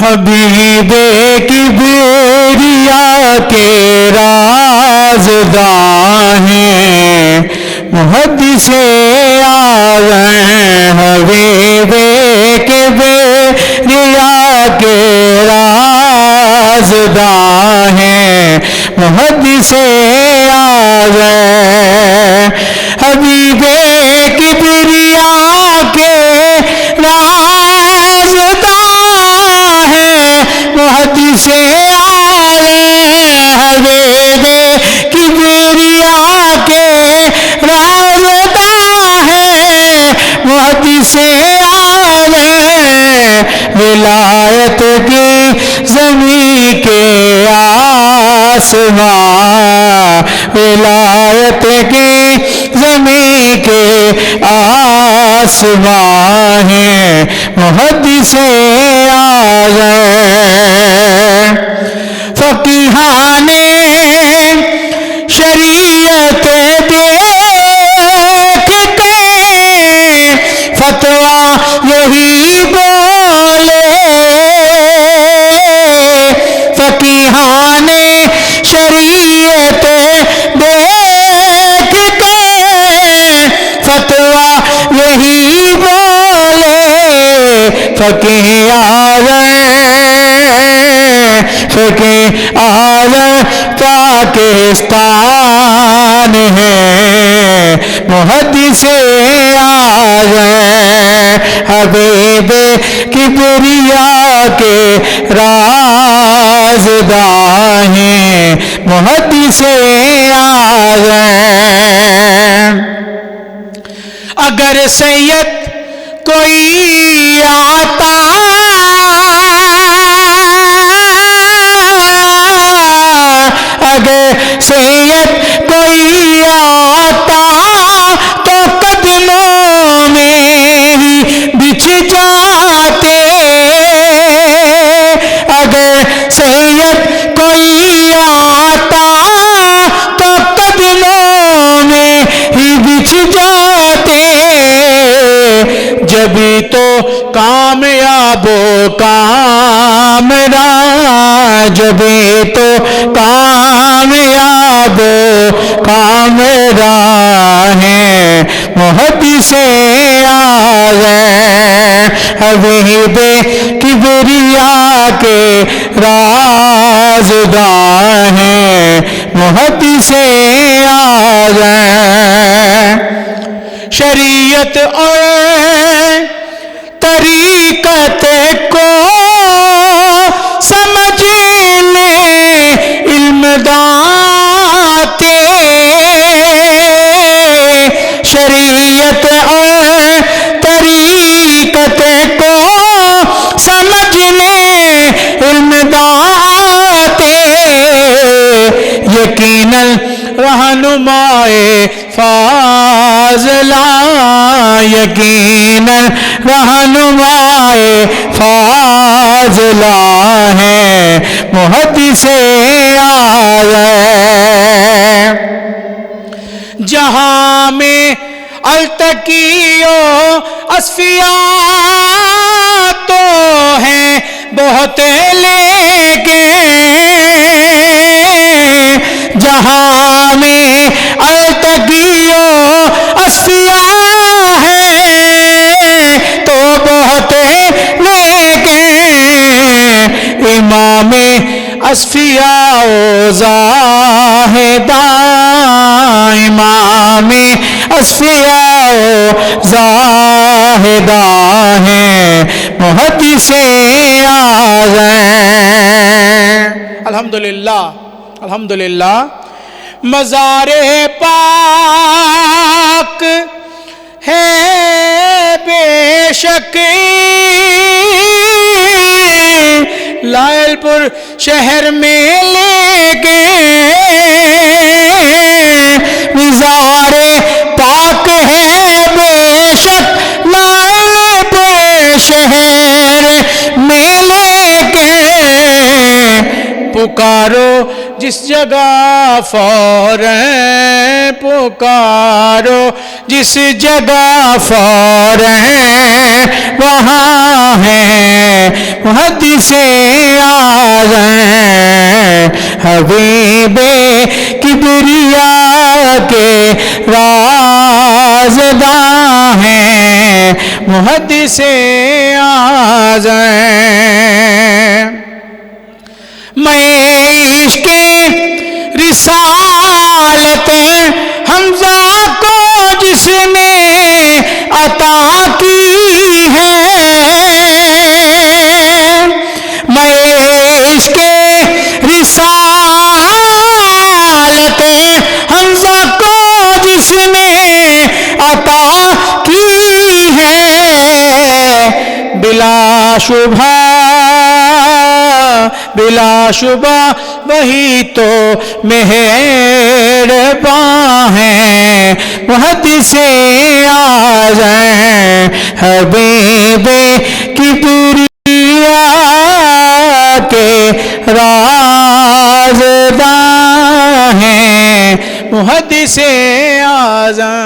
حبیب کبریا کے رازداں ہیں محدث اعظم حبیب کبریا کے رازداں ہیں محدث اعظم حبیب کبریا کے رازداں ہیں محدث اعظم حبیب کبریا کے رازداں ہیں محدث اعظم ولایت کی زمین کے آسمان ولایت کی زمین کے آسمان ہیں محدث اعظم فقیہان شریعت دیکھ کے فتویٰ یہی بولے فقیہان شریعت دیکھ کے فتویٰ یہی بولے فقیہ اعظم پاکستان ہے محدث اعظم حبیب کبریا کے رازداں ہیں محدث اعظم اگر سید کوئی آتا اگر سید کوئی آتا تو قدموں میں ہی بچھ جاتے اگر سید کوئی آتا تو قدموں میں ہی بچھ جاتے جبھی تو کامیاب و کامران جبھی تو کامیاب و کامران ہیں محدث اعظم حبیب کبریا کے رازداں ہیں محدث اعظم شریعت اور طریقت کو سمجھ لے علم داتے شریعت اور طریقت کو سمجھ لے علم داتے یقیناً رہنمائے فاضلہ یقیناً رہنمائے فاضلہ ہیں محدث اعظم جہاں میں التقیو اصفیاء تو ہیں بہت لیکن جہاں میں التقیو اصفیاء ہیں تو بہت لیکن امام اصفیاء و زاہداں امام اصفیاء و زاہداں ہیں محدث اعظم الحمدللہ الحمدللہ مزار پاک ہے بے شک لائل پور شہر میں لے گئے مزار پاک ہے بے شک لائل پور شہر میں لے گئے پکارو جس جگہ فوراً پکارو جس جگہ فوراً وہاں ہے محدث اعظم حبیب کبریا کے رازداں ہیں محدث اعظم میں عشق رسالت حمزہ کو جس نے عطا کی ہے میں عشق رسالت حمزہ کو جس نے عطا کی ہے بلا شبہ وہی تو مہرباں ہیں محدث اعظم حبیب کبریا کے رازداں ہیں محدث اعظم